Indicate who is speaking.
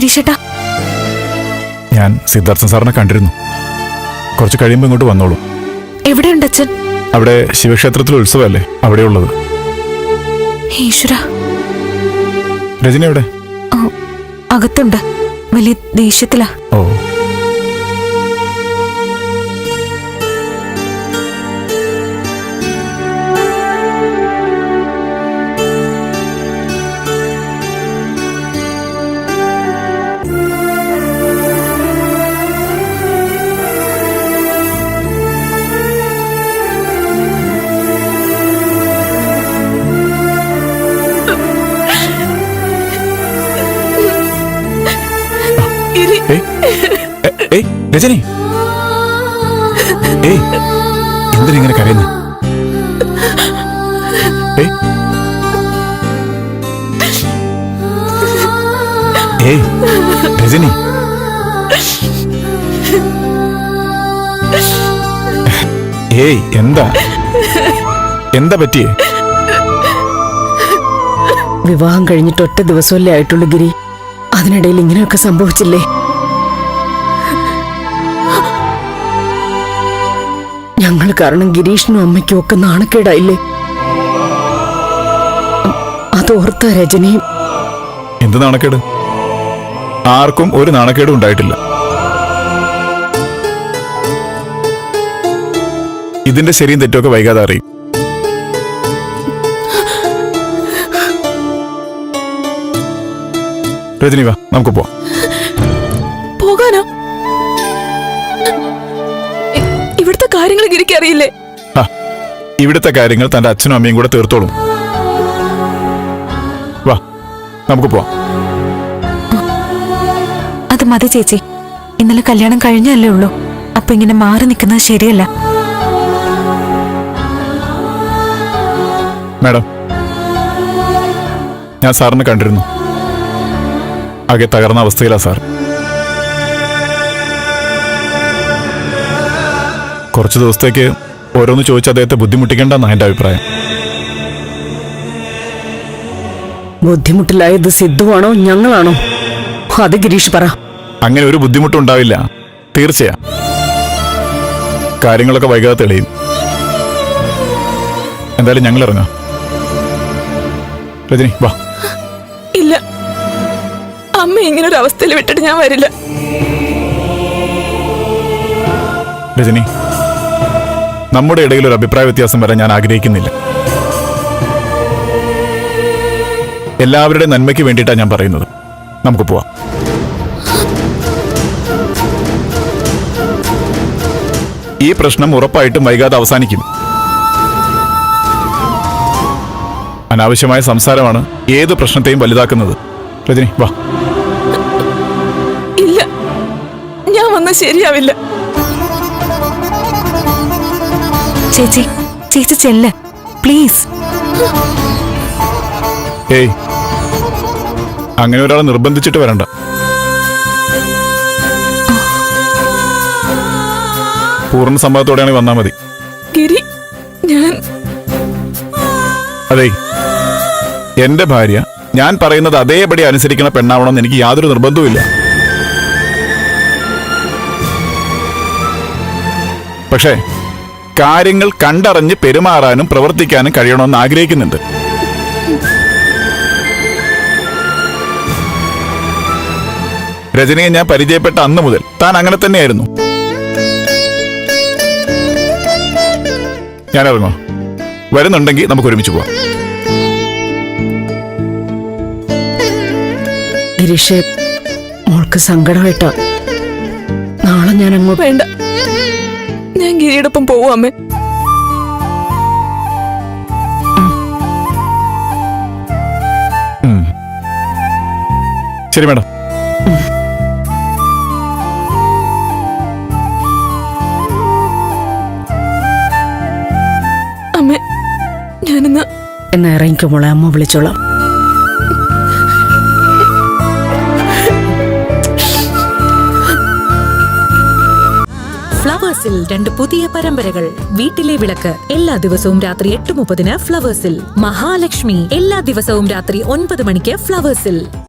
Speaker 1: ഗിരീഷേട്ടാ?
Speaker 2: ഞാൻ സിദ്ധാർത്ഥൻ സാറിനെ കണ്ടിരുന്നു. കുറച്ച് കഴിയുമ്പോൾ ഇങ്ങോട്ട് വന്നോളൂ.
Speaker 1: എവിടെയുണ്ട് അച്ഛൻ?
Speaker 2: അവിടെ ശിവക്ഷേത്രത്തിൽ ഉത്സവമല്ലേ, അവിടെയുള്ളത്.
Speaker 1: ഈശ്വര.
Speaker 2: രജനി എവിടെ?
Speaker 1: അകത്തുണ്ട്, വലിയ ദേഷ്യത്തിലാ.
Speaker 2: ഓ. രജനി, എന്തിനിങ്ങനെ കരയുന്നു? രജനി, എന്താ എന്താ പറ്റിയേ?
Speaker 3: വിവാഹം കഴിഞ്ഞിട്ട് ഒറ്റ ദിവസമല്ലേ ആയിട്ടുള്ളൂ ഗിരി, അതിനിടയിൽ ഇങ്ങനെയൊക്കെ സംഭവിച്ചില്ലേ? ഞങ്ങൾ കാരണം ഗിരീഷിനും അമ്മയ്ക്കും ഒക്കെ നാണക്കേടായില്ലേ? അതോർത്ത രജനിയും.
Speaker 2: എന്ത് നാണക്കേട്? ആർക്കും ഒരു നാണക്കേടും ഉണ്ടായിട്ടില്ല. ഇതിന്റെ ശരിയും തെറ്റൊക്കെ വൈകാതെ അറിയും. രജനി വാ, നമുക്ക് പോവാം.
Speaker 1: പോകാനോ? ഇവിടുത്തെ കാര്യങ്ങൾ ഗിരിക്ക് അറിയില്ലേ?
Speaker 2: ഇവിടുത്തെ കാര്യങ്ങൾ തന്റെ അച്ഛനും അമ്മയും കൂടെ തീർത്തോളും. വാ, നമുക്ക് പോവാം.
Speaker 1: അത് മതി ചേച്ചി, ഇന്നലെ കല്യാണം കഴിഞ്ഞല്ലേ ഉള്ളൂ. അപ്പൊ ഇങ്ങനെ മാറി നിൽക്കുന്നത് ശരിയല്ല.
Speaker 2: മാഡം, ഞാൻ സാറിനെ കണ്ടിരുന്നു. ആകെ തകർന്ന അവസ്ഥയിലാ സാർ. കുറച്ചു ദിവസത്തേക്ക് ഓരോന്ന് ചോദിച്ച് അദ്ദേഹത്തെ ബുദ്ധിമുട്ടിക്കേണ്ടെന്നാണ് എന്റെ അഭിപ്രായം.
Speaker 3: ബുദ്ധിമുട്ടിലായത് സിദ്ധുവാണോ ഞങ്ങളാണോ? അത് ഗിരീഷ് പറ.
Speaker 2: അങ്ങനെ ഒരു ബുദ്ധിമുട്ടുണ്ടാവില്ല, തീർച്ചയാ. കാര്യങ്ങളൊക്കെ വൈകാതെ തെളിയും. എന്തായാലും ഞങ്ങൾ ഇറങ്ങാം. രജനി വാ.
Speaker 1: ഇല്ല, അമ്മ ഇങ്ങനൊരു അവസ്ഥയിൽ വിട്ടിട്ട് ഞാൻ വരില്ല.
Speaker 2: രജനി, നമ്മുടെ ഇടയിൽ ഒരു അഭിപ്രായ വ്യത്യാസം വരാൻ ഞാൻ ആഗ്രഹിക്കുന്നില്ല. എല്ലാവരുടെയും നന്മയ്ക്ക് വേണ്ടിയിട്ടാണ് ഞാൻ പറയുന്നത്. നമുക്ക് പോവാം. ഈ പ്രശ്നം ഉറപ്പായിട്ടും വൈകാതെ അവസാനിക്കും. അനാവശ്യമായ സംസാരമാണ് ഏത് പ്രശ്നത്തെയും വലുതാക്കുന്നത്. രജനി വാ.
Speaker 1: ഇല്ല, ഞാൻ വന്നാൽ ശരിയാവില്ല. ചേച്ചി, ചേച്ചി ചെല്ല് പ്ലീസ്.
Speaker 2: അങ്ങനെ ഒരാളെ നിർബന്ധിച്ചിട്ട് വരണ്ട. പൂർണ്ണ സമ്മതത്തോടെയാണെങ്കിൽ വന്നാൽ മതി.
Speaker 1: ഗിരി, ഞാൻ
Speaker 2: അതെ, എന്റെ ഭാര്യ ഞാൻ പറയുന്നത് അതേപടി അനുസരിക്കുന്ന പെണ്ണാവണമെന്ന് എനിക്ക് യാതൊരു നിർബന്ധവുമില്ല. പക്ഷേ കാര്യങ്ങൾ കണ്ടറിഞ്ഞ് പെരുമാറാനും പ്രവർത്തിക്കാനും കഴിയണമെന്ന് ആഗ്രഹിക്കുന്നുണ്ട്. രജനിയെ ഞാൻ പരിചയപ്പെട്ട അന്ന് മുതൽ താൻ അങ്ങനെ തന്നെയായിരുന്നു. ഞാൻ ഇറങ്ങോ? വരുന്നുണ്ടെങ്കിൽ നമുക്ക് ഒരുമിച്ച് പോവാം.
Speaker 3: ഗിരീഷേ, മോൾക്ക് സങ്കടമായിട്ടാ. നാളെ ഞാൻ അങ്ങോട്ട്.
Speaker 1: വേണ്ട, ഞാൻ ഗിരിയോടൊപ്പം പോവും അമ്മേ.
Speaker 2: ശരി മാഡം.
Speaker 1: അമ്മേ, ഞാനിന്ന്
Speaker 3: എന്നാ ഇറങ്ങിക്കോ മോളെ, അമ്മ വിളിച്ചോളാം.
Speaker 4: ഫ്ലവേഴ്സിൽ 2 പുതിയ പരമ്പരകൾ. വീട്ടിലെ വിളക്ക് എല്ലാ ദിവസവും രാത്രി 8:30 ഫ്ലവേഴ്സിൽ. മഹാലക്ഷ്മി എല്ലാ ദിവസവും രാത്രി 9 മണിക്ക് ഫ്ലവേഴ്സിൽ.